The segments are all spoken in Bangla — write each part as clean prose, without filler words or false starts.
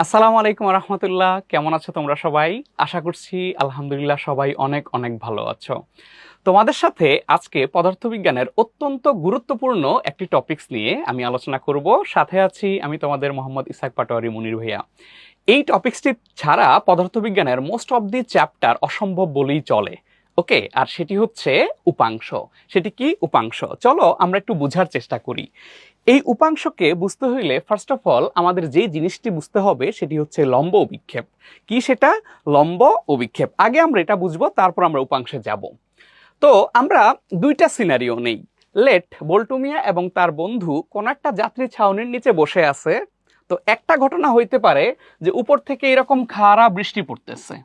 আসসালামু আলাইকুম রহমতুল্লাহ, কেমন আছো তোমরা সবাই? আশা করছি আলহামদুলিল্লাহ সবাই অনেক অনেক ভালো আছো। তোমাদের সাথে আজকে পদার্থবিজ্ঞানের অত্যন্ত গুরুত্বপূর্ণ একটি টপিকস নিয়ে আমি আলোচনা করব। সাথে আছি আমি তোমাদের মোহাম্মদ ইসহাক পাটোয়ারি মুনির ভাইয়া। এই টপিকসটি ছাড়া পদার্থবিজ্ঞানের মোস্ট অফ দি চ্যাপ্টার অসম্ভব বলেই চলে। ওকে, আর সেটি হচ্ছে উপাংশ। সেটি কি উপাংশ? চলো আমরা একটু বোঝার চেষ্টা করি। এই উপাংশকে বুঝতে হইলে ফার্স্ট অফ অল আমাদের যে জিনিসটি বুঝতে হবে সেটি হচ্ছে লম্ব অভিক্ষেপ। কি সেটা? লম্ব অভিক্ষেপ। আগে আমরা এটা বুঝবো, তারপর আমরা উপাংশে যাব। তো আমরা দুইটা সিনারিও নেই। লেট বল্টু মিয়া এবং তার বন্ধু কোন একটা যাত্রী ছাউনির নিচে বসে আছে। তো একটা ঘটনা হইতে পারে যে উপর থেকে এরকম খাড়া বৃষ্টি পড়তেছে।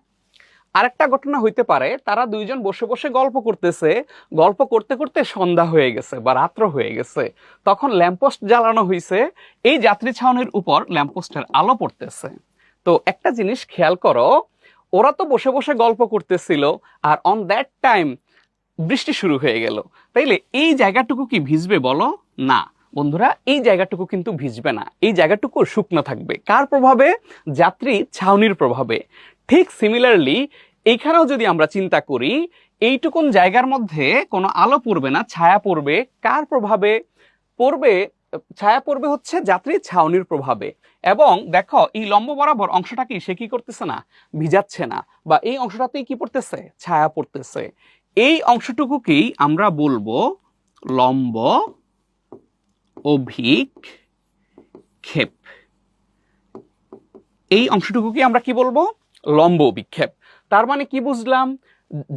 আরেকটা ঘটনা হইতে পারে তারা দুইজন বসে বসে গল্প করতেছে, গল্প করতে করতে সন্ধ্যা হয়ে গেছে বা রাত্র হয়ে গেছে, তখন ল্যাম্পপোস্ট জ্বালানো হয়েছে, এই যাত্রী ছাউনির উপর ল্যাম্পপোস্টের আলো পড়তেছে। তো একটা জিনিস খেয়াল করো, ওরা তো বসে বসে গল্প করতেছিল, আর অন দ্যাট টাইম বৃষ্টি শুরু হয়ে গেল। তাইলে এই জায়গাটুকু কি ভিজবে বলো? না বন্ধুরা, এই জায়গাটুকু কিন্তু ভিজবে না, এই জায়গাটুকু শুকনো থাকবে। কার প্রভাবে? যাত্রী ছাউনির প্রভাবে। ঠিক সিমিলারলি এইখানেও যদি আমরা চিন্তা করি, এইটুকুন জায়গার মধ্যে কোনো আলো পড়বে না, ছায়া পড়বে। কার প্রভাবে পড়বে? ছায়া পড়বে হচ্ছে যাত্রী ছাউনির প্রভাবে। এবং দেখো এই লম্ব বরাবর অংশটা কি সে কি করতেছে না, ভিজাচ্ছে না, বা এই অংশটাতেই কি পড়তেছে, ছায়া পড়তেছে। এই অংশটুকুকেই আমরা বলবো লম্ব অভিক্ষেপ। এই অংশটুকুকে আমরা কি বলবো? লম্ব অভিক্ষেপ। তার মানে কি বুঝলাম?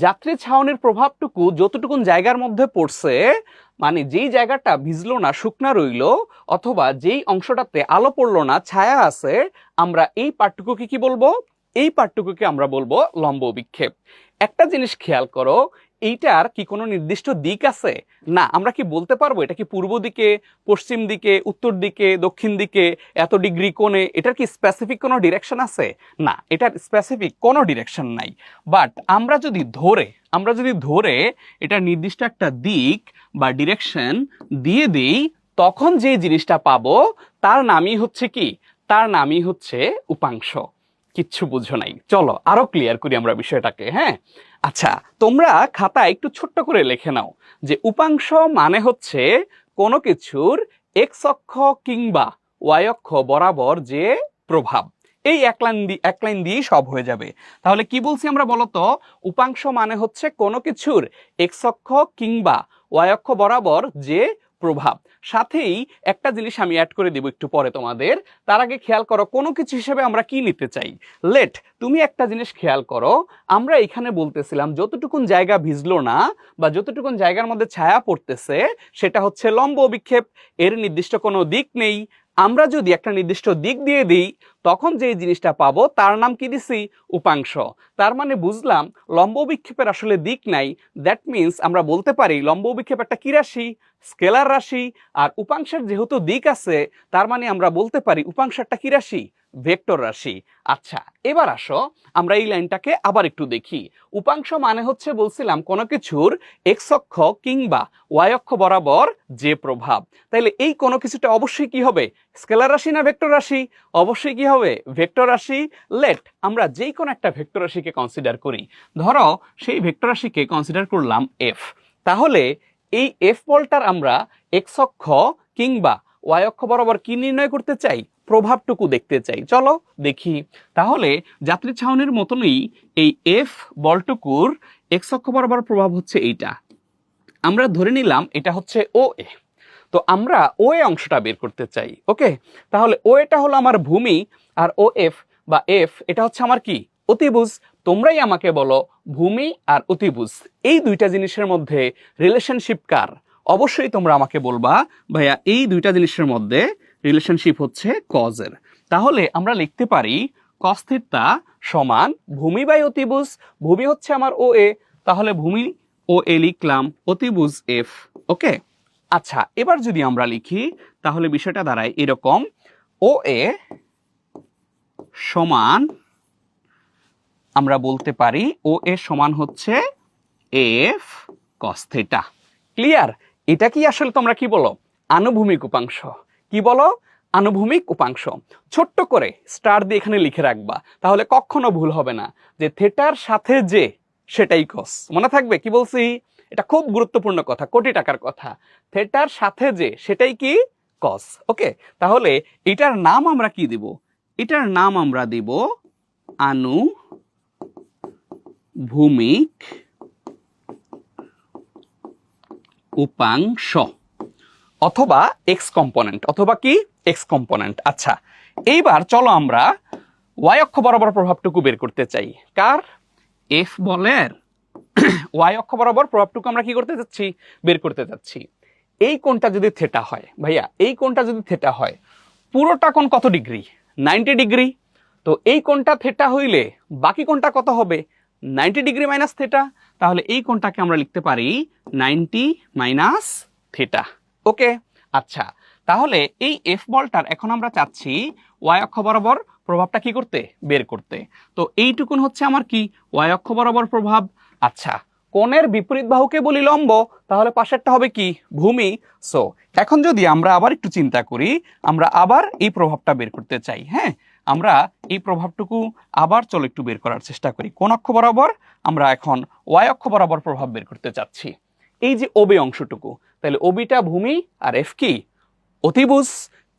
যাত্রী ছাউনির প্রভাবটুকু যতটুকুন জায়গার মধ্যে পড়ছে, মানে যেই জায়গাটা ভিজলো না, শুকনা রইলো, অথবা যেই অংশটাতে আলো পড়লো না, ছায়া আছে, আমরা এই পার্টটুকুকে কি বলবো? এই পার্টটুকুকে আমরা বলবো লম্ব অভিক্ষেপ। একটা জিনিস খেয়াল করো, এইটার কি কোনো নির্দিষ্ট দিক আছে? না। আমরা কি বলতে পারবো এটা কি পূর্ব দিকে, পশ্চিম দিকে, উত্তর দিকে, দক্ষিণ দিকে, এত ডিগ্রি কোণে? এটার কি স্পেসিফিক কোনো ডিরেকশন আছে? না, এটার স্পেসিফিক কোনো ডিরেকশন নাই। বাট আমরা যদি ধরে এটা নির্দিষ্ট একটা দিক বা ডিরেকশন দিয়ে দিই, তখন যে জিনিসটা পাবো তার নামই হচ্ছে কি? তার নামই হচ্ছে উপাংশ। কিচ্ছু বুঝো নাই, চলো আরো ক্লিয়ার করি আমরা বিষয়টাকে। হ্যাঁ, আচ্ছা, তোমরা খাতা একটু ছোট্ট করে লিখে নাও যে উপাংশ মানে হচ্ছে কোনো কিছুর এক্স অক্ষ কিংবা ওয়াই অক্ষ বরাবর যে প্রভাব। এই এক লাইন দিয়েই সব হয়ে যাবে। তাহলে কি বলছি আমরা বলতো? উপাংশ মানে হচ্ছে কোনো কিছুর এক্স অক্ষ কিংবা ওয়াই অক্ষ বরাবর যে প্রভাব। সাথেই একটা জিনিস আমি অ্যাড করে দেব একটু পরে তোমাদের। তার আগে খেয়াল করো কোনো কিছু হিসেবে আমরা কি নিতে চাই। লেট, তুমি একটা জিনিস খেয়াল করো, আমরা এখানে বলতেছিলাম যতটুকুন জায়গা ভিজলো না বা যতটুকুন জায়গার মধ্যে ছায়া পড়তেছে সেটা হচ্ছে লম্ব অভিক্ষেপ। এর নির্দিষ্ট কোনো দিক নেই। আমরা যদি একটা নির্দিষ্ট দিক দিয়ে দিই, তখন যে জিনিসটা পাবো তার নাম কি দিছি? উপাংশ। তার মানে বুঝলাম লম্ব অভিক্ষেপের আসলে দিক নাই। দ্যাট মিন্স আমরা বলতে পারি লম্ব অভিক্ষেপ একটা কি রাশি? স্কেলার রাশি। আর উপাংশের যেহেতু দিক আছে, তার মানে আমরা বলতে পারি উপাংশ একটা কি রাশি? ভেক্টর রাশি। আচ্ছা, এবার আসো আমরা এই লাইনটাকে আবার একটু দেখি। উপাংশ মানে হচ্ছে বলছিলাম কোনো কিছুর এক্স অক্ষ কিংবা ওয়াই অক্ষ বরাবর যে প্রভাব। তাইলে এই কোনো কিছুটা অবশ্যই কি হবে? স্কেলার রাশি না ভেক্টর রাশি? অবশ্যই কি হবে? ভেক্টর রাশি। লেট আমরা যেই কোনো একটা ভেক্টর রাশিকে কনসিডার করি। ধরো সেই ভেক্টর রাশিকে কনসিডার করলাম এফ। তাহলে এই এফ বলটার আমরা এক্স অক্ষ কিংবা ওয়াই অক্ষ বরাবর কি নির্ণয় করতে চাই? প্রভাবটুকু দেখতে চাই। চলো দেখি। তাহলে যাত্রী ছাউনির মতনই এই এফ বলটুকুর এক্স অক্ষ বরাবর প্রভাব হচ্ছে এইটা। আমরা ধরে নিলাম এটা হচ্ছে ও এ। তো আমরা ও এ অংশটা বের করতে চাই। ওকে, তাহলে ও এটা হলো আমার ভূমি, আর ও এফ বা এফ এটা হচ্ছে আমার কি? অতিভুজ। তোমরাই আমাকে বলো ভূমি আর অতিভুজ এই দুইটা জিনিসের মধ্যে রিলেশনশিপ কার? অবশ্যই তোমরা আমাকে বলবা ভাইয়া এই দুইটা জিনিসের মধ্যে রিলেশনশিপ হচ্ছে কজের। তাহলে আমরা লিখতে পারি কস থিটা সমান ভূমি বাই অতিভুজ। ভূমি হচ্ছে আমার ও এ, তাহলে ভূমি ও এ লিখলাম, অতিভুজ এফ। ওকে, আচ্ছা, এবার যদি আমরা লিখি তাহলে বিষয়টা দাঁড়ায় এরকম, ও এ সমান আমরা বলতে পারি ও এ সমান হচ্ছে এফ কস থিটা। ক্লিয়ার? এটা কি আসলে তোমরা কি বলো? আনুভূমিক উপাংশ। কি বলো? আনুভূমিক উপাংশ। ছোট্ট করে স্টার দিয়ে এখানে লিখে রাখবা, তাহলে কখনো ভুল হবে না যে থেটার সাথে যে সেটাই কস। মনে থাকবে কি বলছি? এটা খুব গুরুত্বপূর্ণ কথা, কোটি টাকার কথা। থেটার সাথে যে সেটাই কি? কস। ওকে, তাহলে এটার নাম আমরা কি দিব? এটার নাম আমরা দিব আনুভূমিক উপাংশ অথবা এক্স কম্পোনেন্ট, অথবা কি এক্স কম্পোনেন্ট। আচ্ছা, এইবার চলো আমরা ওয়াই অক্ষ বরাবর প্রভাবটুকু বের করতে চাই। কার? এফ বলের ওয়াই অক্ষ বরাবর প্রভাবটুকু আমরা কি করতে যাচ্ছি? বের করতে যাচ্ছি। এই কোণটা যদি থেটা হয় ভাইয়া, এই কোণটা যদি থেটা হয়, পুরোটা কোণ কত ডিগ্রি? 90 ডিগ্রি। তো এই কোণটা থেটা হইলে বাকি কোণটা কত হবে? 90 ডিগ্রি মাইনাস থেটা। তাহলে এই কোণটাকে আমরা লিখতে পারি 90 মাইনাস থেটা। ওকে, আচ্ছা, তাহলে এই এফ বলটার এখন আমরা চাচ্ছি ওয়াই অক্ষ বরাবর প্রভাবটা কি করতে? বের করতে। তো এইটুকুন হচ্ছে আমার কি? ওয়াই অক্ষ বরাবর প্রভাব। আচ্ছা, কোণের বিপরীত বাহুকে বলি লম্ব, তাহলে পাশেরটা হবে কি? ভূমি। সো এখন যদি আমরা আবার একটু চিন্তা করি, আমরা আবার এই প্রভাবটা বের করতে চাই। হ্যাঁ, আমরা এই প্রভাবটুকু আবার চলো একটু বের করার চেষ্টা করি। কোন অক্ষ বরাবর? আমরা এখন ওয়াই অক্ষ বরাবর প্রভাব বের করতে চাচ্ছি। এই যে ওবি অংশটুকু, তাহলে ওবিটা ভূমি আর এফ কি? অতিভুজ।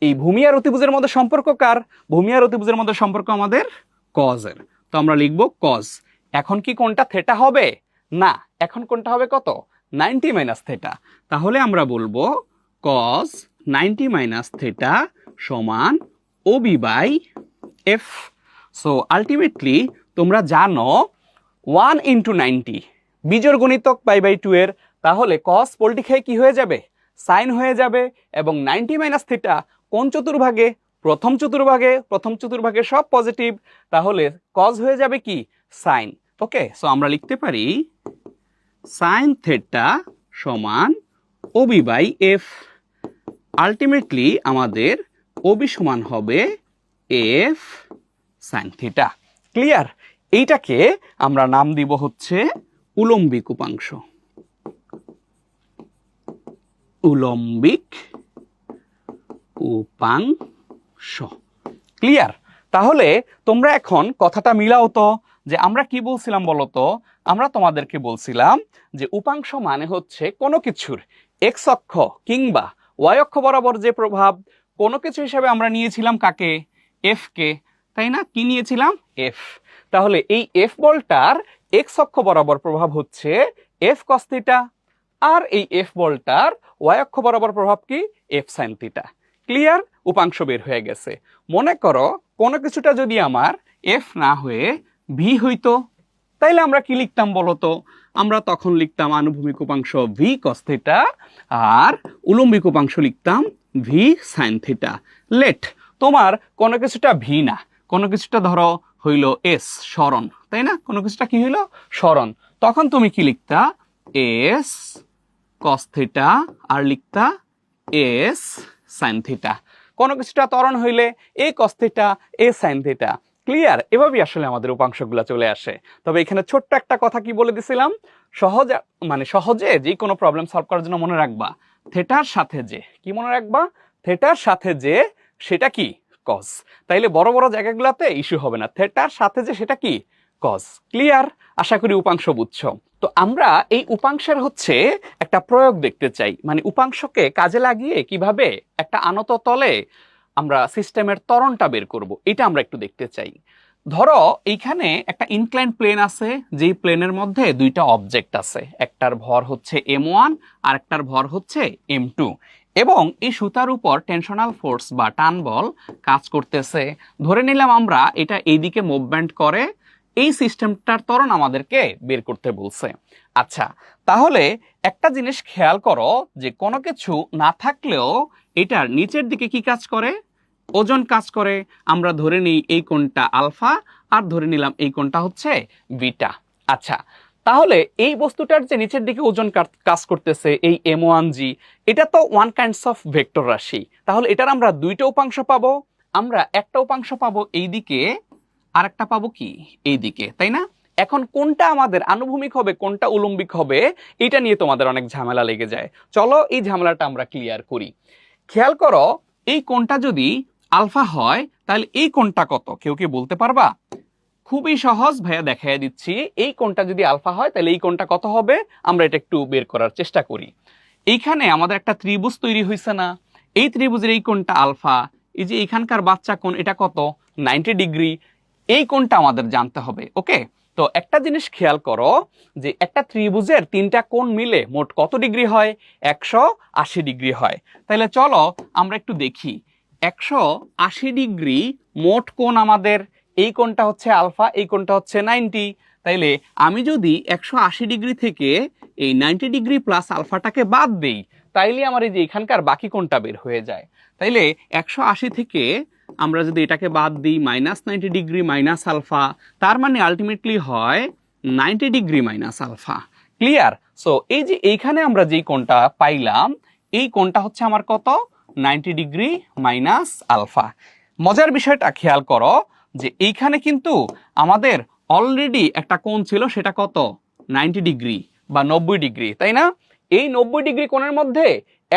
এই ভূমি আর অতিভুজের মধ্যে সম্পর্ক কার? ভূমি আর অতিভুজের মধ্যে সম্পর্ক আমাদের কজের। তো আমরা লিখব কজ। এখন কি কোনটা থেটা হবে? না, এখন কোনটা হবে কত? 90 মাইনাস থেটা। তাহলে আমরা বলবো কজ 90 মাইনাস থেটা সমান OB by F. So ultimately তোমরা জানো 1 ইন্টু 90 বিজোড় গুণিতক পাই বাই 2 এর, তাহলে কস পোল্টি খেয়ে কি হয়ে যাবে? সাইন হয়ে যাবে। এবং 90 মাইনাস থিটা কোন চতুর্ভাগে? প্রথম চতুর্ভাগে। প্রথম চতুর্ভাগে সব পজিটিভ, তাহলে কজ হয়ে যাবে কি? সাইন। ওকে, সো আমরা লিখতে পারি সাইন থেটা সমান ওবি বাই এফ। আলটিমেটলি আমাদের ওবি সমান হবে এফ সাইন থিটা। ক্লিয়ার? এইটাকে আমরা নাম দিব হচ্ছে উলম্বিক উপাংশ। উলম্বিক উপাংশ। ক্লিয়ার? তাহলে তোমরা এখন কথাটা মিলাও তো, যে আমরা কি বলছিলাম বলো তো? আমরা তোমাদেরকে বলছিলাম যে উপাংশ মানে হচ্ছে কোনো কিছুর এক্স অক্ষ কিংবা ওয়াই অক্ষ বরাবর যে প্রভাব, কোনো কিছু হিসেবে আমরা নিয়েছিলাম কাকে? এফ কে, তাই না? কি নিয়েছিলাম? এফ। তাহলে এই এফ বলটার এক্স অক্ষ বরাবর প্রভাব হচ্ছে এফ কস থিটা, আর এই এফ বলটার ওয়াই অক্ষ বরাবর প্রভাব কি? F sine theta. ক্লিয়ার? উপাংশ বের হয়ে গেছে। মনে করো কোনো কিছুটা যদি আমার এফ না হয়ে ভি হইতো, তাইলে আমরা কি লিখতাম বলতো? আমরা তখন লিখতাম আনুভূমিক উপাংশ ভি কস থিটা, আর উলম্বিক উপাংশ লিখতাম ভি সাইন থিটা। লেট তোমার কোনো কিছুটা ভি না, কোনো কিছুটা ধরো হইল এস সরণ, তাই না? কোনো কিছুটা কি হইল? সরণ। তখন তুমি কি লিখতা? এস কস থিটা, আর লিখতা এস সাইন থিটা। কোনো কিছুটা ত্বরণ হইলে এ কস থিটা, এ সাইন থিটা। ক্লিয়ার? এভাবেই আসলে আমাদের উপাংশগুলো চলে আসে। তবে এখানে ছোট্ট একটা কথা কি বলে দিছিলাম, সহজে যে কোনো প্রবলেম সলভ করার জন্য মনে রাখবা থেটার সাথে যে, কি মনে রাখবা? থেটার সাথে যে সেটা কি? কজ। তাইলে বড় বড় জায়গাগুলোতে ইস্যু হবে না, থেটার সাথে যে সেটা কি? কজ। ক্লিয়ার? আশা করি উপাংশ বুঝছো। তো আমরা এই উপাংশের হচ্ছে একটা প্রয়োগ দেখতে চাই, মানে উপাংশকে কাজে লাগিয়ে কিভাবে একটা আনত তলে আমরা সিস্টেমের ত্বরণটা বের করব, এটা আমরা একটু দেখতে চাই। ধরো এইখানে একটা ইনক্লাইন প্লেন আছে, যেই প্লেনের মধ্যে দুইটা অবজেক্ট আছে, একটার ভর হচ্ছে m1 আর একটার ভর হচ্ছে m2, এবং এই সুতার উপর টেনশনাল ফোর্স বা টান বল কাজ করতেছে। ধরে নিলাম আমরা এটা এইদিকে মুভমেন্ট করে, এই সিস্টেমটার ত্বরণ আমাদেরকে বের করতে বলছে। আচ্ছা, তাহলে একটা জিনিস খেয়াল করো যে কোনো কিছু না থাকলেও এটার নিচের দিকে কি কাজ করে? ওজন কাজ করে। আমরা ধরে নিই এই কোণটা আলফা, আর ধরে নিলাম এই কোণটা হচ্ছে বিটা। আচ্ছা, তাহলে এই বস্তুটার যে নিচের দিকে ওজন কাজ করতেছে, এই m1g, এটা তো ওয়ান কাইন্ডস অফ ভেক্টর রাশি। তাহলে এটার আমরা দুইটা উপাংশ পাবো। আমরা একটা উপাংশ পাবো এই দিকে, আর একটা পাবো কি? এই দিকে, তাই না? এখন কোনটা আমাদের আনুভূমিক হবে, কোনটা উলম্বিক হবে, এটা নিয়ে তোমাদের অনেক ঝামেলা লেগে যায়। চলো এই ঝামেলাটা আমরা ক্লিয়ার করি। খেয়াল করো, এই কোণটা যদি আলফা হয় তাহলে এই কোণটা কত, কেউ কি বলতে পারবা? খুবই সহজ, ভাইয়া দেখাইয়া দিচ্ছি। এই কোণটা যদি আলফা হয় তাহলে এই কোণটা কত হবে, আমরা এটা একটু বের করার চেষ্টা করি। এইখানে আমাদের একটা ত্রিভুজ তৈরি হয়েছে না, এই ত্রিভুজের এই কোণটা আলফা, এই যে এখানকার বাচ্চা কোণ এটা কত, 90 ডিগ্রি। এই কোণটা আমাদের জানতে হবে। ওকে, তো একটা জিনিস খেয়াল করো যে একটা ত্রিভুজের তিনটা কোণ মিলে মোট কত ডিগ্রি হয়, 180 ডিগ্রি হয়। তাহলে চলো আমরা একটু দেখি, 180 ডিগ্রি মোট কোণ আমাদের, এই কোণটা হচ্ছে আলফা, এই কোণটা হচ্ছে 90। তাইলে আমি যদি 180 ডিগ্রি থেকে এই 90 ডিগ্রি প্লাস আলফাটাকে বাদ দেই, তাইলে আমার এই যে এখানকার বাকি কোণটা বের হয়ে যায়। তাইলে 180 থেকে আমরা যদি এটাকে বাদ দিই -90 ডিগ্রি মাইনাস আলফা, তার মানে আলটিমেটলি হয় 90 degree minus alpha. Clear? So এই যে এইখানে আমরা যেই কোণটা পাইলাম, এই কোণটা হচ্ছে আমার কত, 90 ডিগ্রি মাইনাস আলফা। মজার বিষয়টা খেয়াল করো যে এইখানে কিন্তু আমাদের অলরেডি একটা কোণ ছিল, সেটা কত, 90 ডিগ্রি বা 90 ডিগ্রি, তাই না? এই 90 ডিগ্রি কোণের মধ্যে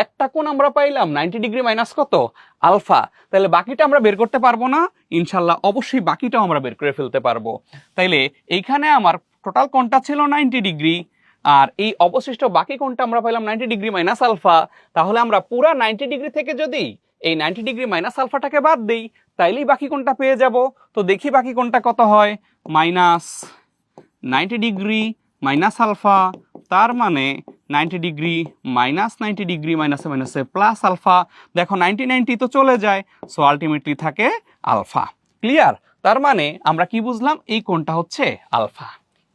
একটা কোণ আমরা পাইলাম 90 ডিগ্রি মাইনাস কত, আলফা। তাহলে বাকিটা আমরা বের করতে পারবো না? ইনশাল্লাহ অবশ্যই বাকিটাও আমরা বের করে ফেলতে পারবো। তাইলে এইখানে আমার টোটাল কোণটা ছিল 90 ডিগ্রি, আর এই অবশিষ্ট বাকি কোণটা আমরা পাইলাম 90 ডিগ্রি মাইনাস আলফা। তাহলে আমরা পুরা 90 ডিগ্রি থেকে যদি এই 90 ডিগ্রি মাইনাস আলফাটাকে বাদ দিই, তাইলেই বাকি কোণটা পেয়ে যাব। তো দেখি বাকি কোণটা কত হয়, -90 ডিগ্রি মাইনাস আলফা, তার মানে 90 ডিগ্রি মাইনাস 90 ডিগ্রি মাইনাসে মাইনাসে প্লাস আলফা। দেখো 90 90 তো চলে যায়, সো আলটিমেটলি থাকে আলফা। ক্লিয়ার? তার মানে আমরা কি বুঝলাম, এই কোণটা হচ্ছে আলফা।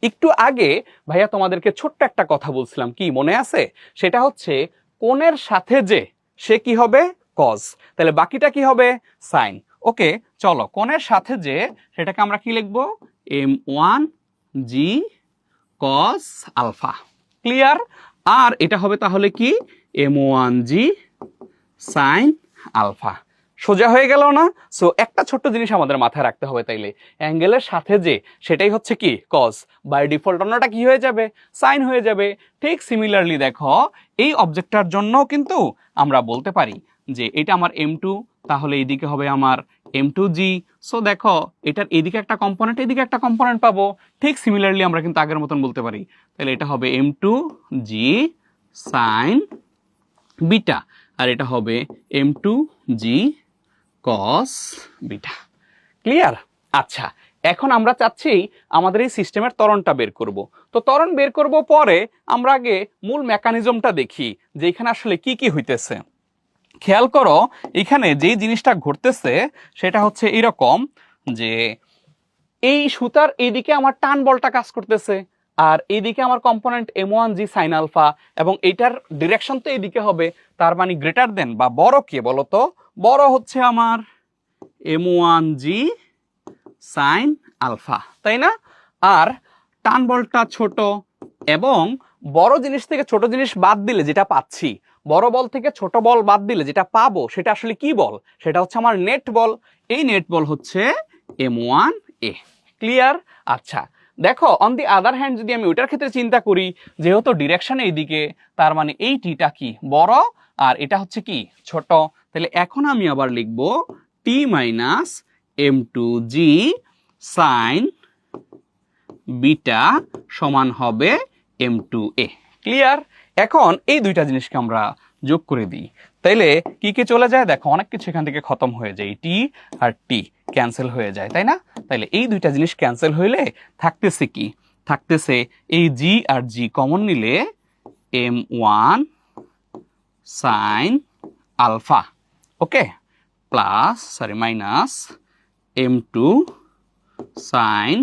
একটু আগে ভাইয়া তোমাদেরকে ছোট্ট একটা কথা বলছিলাম, কি মনে আছে? সেটা হচ্ছে কোণের সাথে যে, সে কি হবে, কজ। তাহলে বাকিটা কি হবে, সাইন। ওকে, চলো কোণের সাথে যে, সেটাকে আমরা কি লিখবো, m1g cos আলফা। ক্লিয়ার? আর এটা হবে তাহলে কি, m1g sin আলফা। সোজা হয়ে গেল না? সো একটা ছোট্ট জিনিস আমাদের মাথায় রাখতে হবে, তাইলে অ্যাঙ্গেলের সাথে যে, সেটাই হচ্ছে কি, কজ। বাই ডিফল্ট অন্যটা কি হয়ে যাবে, সাইন হয়ে যাবে। ঠিক সিমিলারলি দেখো এই অবজেক্টটার জন্য কিন্তু আমরা বলতে পারি যে এটা আমার m2, তাহলে এইদিকে হবে আমার m2g। সো দেখো এটার এইদিকে একটা কম্পোনেন্ট, এইদিকে একটা কম্পোনেন্ট পাবো। ঠিক সিমিলারলি আমরা কিন্তু আগের মতন বলতে পারি, তাহলে এটা হবে m2g sin বিটা, আর এটা হবে m2g cos বিটা। ক্লিয়ার? আচ্ছা, এখন আমরা চাচ্ছি আমাদের এই সিস্টেমের ত্বরণটা বের করব। তো ত্বরণ বের করব পরে, আমরা আগে মূল মেকানিজমটা দেখি যে এখানে আসলে কি কি হইতেছে। খেয়াল করো এখানে যেই জিনিসটা ঘটতেছে সেটা হচ্ছে এরকম, যে এই সুতার এইদিকে আমার টান বলটা কাজ করতেছে, আর এইদিকে আমার কম্পোনেন্ট m1g sin আলফা, এবং এইটার ডিরেকশন তো এইদিকে হবে। তার মানে গ্রেটার দেন বা বড় কে বলতো, বড় হচ্ছে আমার m1g sin আলফা, তাই না? আর টান বলটা ছোট, এবং বড় জিনিস থেকে ছোট জিনিস বাদ দিলে যেটা পাচ্ছি, বড় বল থেকে ছোট বল বাদ দিলে যেটা পাবো, সেটা আসলে কি বল, সেটা হচ্ছে আমার নেট বল। এই নেট বল হচ্ছে m1a। ক্লিয়ার? আচ্ছা, দেখো অন দি আদার হ্যান্ড যদি আমি ওইটার ক্ষেত্রে চিন্তা করি, যেহেতু ডিরেকশন এইদিকে, তার মানে এই টিটা কি, বড়, আর এটা হচ্ছে কি, ছোট। তাহলে এখন আমি আবার লিখব t minus m2g sin beta সমান হবে m2a। ক্লিয়ার? এখন এই দুইটা জিনিসকে আমরা যোগ করে দিই, তাইলে কি কি চলে যায়, দেখো অনেক কিছু এখান থেকে খতম হয়ে যায়, টি আর টি ক্যান্সেল হয়ে যায়, তাই না? তাইলে এই দুইটা জিনিস ক্যান্সেল হইলে থাকতেছে কি, থাকতেছে এই জি আর জি কমন নিলে m1 sin alpha, okay, plus minus m2 sin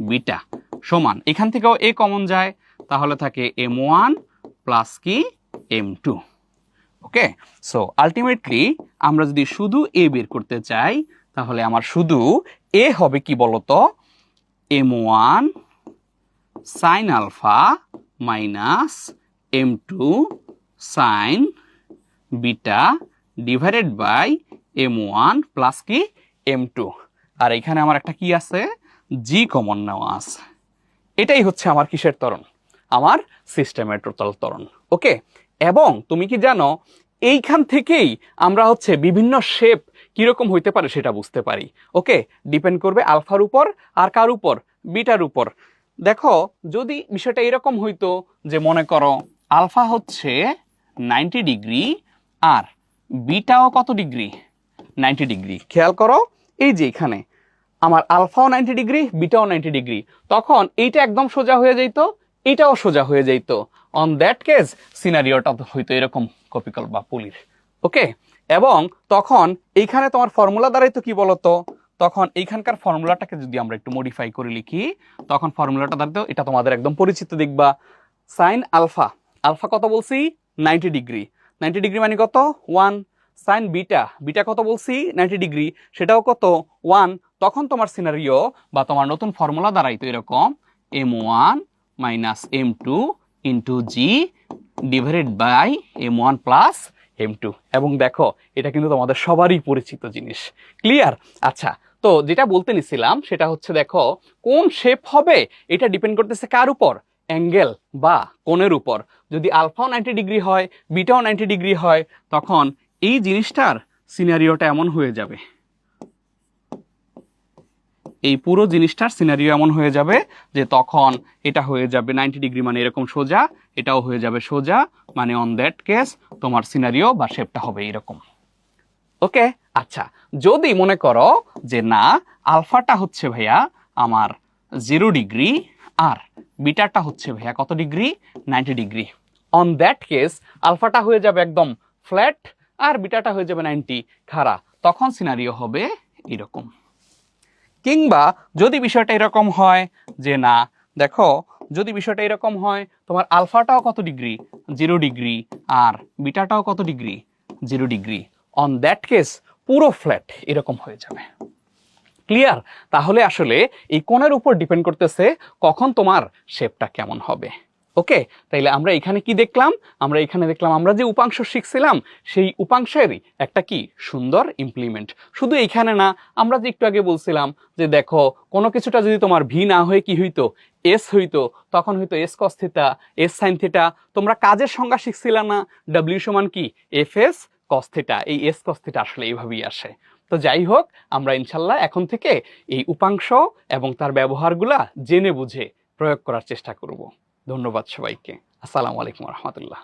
beta সমান, এখান থেকেও এ কমন যায়, তাহলে থাকে m1 প্লাস কি m2। ওকে, সো আলটিমেটলি আমরা যদি শুধু এ বের করতে চাই, তাহলে আমার শুধু এ হবে কি বলতো, m1 sin alpha minus m2 sin beta divided by m1 plus কি m2। আর এখানে আমার একটা কি আছে, জি কমন নেওয়া আছে। এটাই হচ্ছে আমার কিসের ত্বরণ, আমার সিস্টেমের টোটাল ত্বরণ। ওকে, এবং তুমি কি জানো এইখান থেকেই আমরা হচ্ছে বিভিন্ন শেপ কিরকম হইতে পারে সেটা বুঝতে পারি। ওকে, ডিপেন্ড করবে আলফার উপর আর কার উপর, বিটার উপর। দেখো যদি বিষয়টা এরকম হইতো যে মনে করো আলফা হচ্ছে 90 ডিগ্রি আর বিটাও কত ডিগ্রি, 90 ডিগ্রি। খেয়াল করো এই যে এখানে আমার আলফাও 90 ডিগ্রি, বিটাও 90 ডিগ্রি, তখন এইটা একদম সোজা হয়ে যাইত, এটাও সোজা হয়ে যাইত। অন দ্যাট কেস সিনারিওটা হইতো এরকম কপিকল বা পুলির। ওকে, এবং তখন এইখানে তোমার ফর্মুলা দাঁড়াইতো কি বলতো, তখন এইখানকার ফর্মুলাটাকে যদি আমরা একটু মডিফাই করে লিখি, তখন ফর্মুলাটা দাঁড়াতো, এটা তোমাদের একদম পরিচিত দেখবা, সাইন আলফা, আলফা কত বলছি 90 ডিগ্রি, 90 ডিগ্রি মানে কত 1, সাইন বিটা, বিটা কত বলছি 90 ডিগ্রি, সেটাও কত 1। তখন তোমার সিনারিও বা তোমার নতুন ফর্মুলা দাঁড়াইতো এরকম m1 minus m2 into G divided by m1 plus m2। এবং দেখো এটা কিন্তু তোমাদের সবারই পরিচিত জিনিস। ক্লিয়ার? আচ্ছা, তো যেটা বলতে নিছিলাম সেটা হচ্ছে দেখো কোন শেপ হবে এটা ডিপেন্ড করতেছে কার উপর, অ্যাঙ্গেল বা কোণের উপর। যদি আলফাও 90 ডিগ্রি হয়, বিটাও 90 ডিগ্রি হয়, তখন এই জিনিসটার সিনারিওটা এমন হয়ে যাবে, এই পুরো জিনিসটার সিনারিও এমন হয়ে যাবে যে তখন এটা হয়ে যাবে 90 ডিগ্রি মানে এরকম সোজা, এটাও হয়ে যাবে সোজা, মানে অন দ্যাট কেস তোমার সিনারিও বা শেপটা হবে এরকম। ওকে, আচ্ছা যদি মনে করো যে না আলফাটা হচ্ছে ভাইয়া আমার 0 ডিগ্রি আর বিটাটা হচ্ছে ভাইয়া কত degree 90 degree, on that case আলফাটা হয়ে যাবে একদম ফ্ল্যাট আর বিটাটা হয়ে যাবে 90 খাড়া, তখন সিনারিও হবে এরকম। কিংবা যদি বিষয়টা এরকম হয় যে না দেখো যদি বিষয়টা এরকম হয় তোমার আলফাটাও কত ডিগ্রি 0 ডিগ্রি আর বিটাটাও কত degree 0 degree, on that case পুরো ফ্ল্যাট এরকম হয়ে যাবে। ক্লিয়ার? তাহলে আসলে এই কোণের উপর ডিপেন্ড করতেছে কখন তোমার শেপটা কেমন হবে। ওকে, তাইলে আমরা এখানে কি দেখলাম, আমরা এখানে দেখলাম আমরা যে উপাংশ শিখছিলাম সেই উপাংশেরই একটা কি সুন্দর ইমপ্লিমেন্ট। শুধু এইখানে না, আমরা যে একটু আগে বলছিলাম যে দেখো কোনো কিছুটা যদি তোমার ভি না হয়ে কি হইতো এস হইতো, তখন হইতো S cos theta, S sine theta. তোমরা কাজের সংজ্ঞা শিখছিলাম না, ডাব্লিউ সমান কি এফ এস কস থিটা, এই এস কস থিটা আসলে এইভাবেই আসে। তো যাই হোক, আমরা ইনশাল্লাহ এখন থেকে এই উপাংশ এবং তার ব্যবহারগুলা জেনে বুঝে প্রয়োগ করার চেষ্টা করব। ধন্যবাদ সবাইকে। আসসালামু আলাইকুম রহমতুল্লাহ।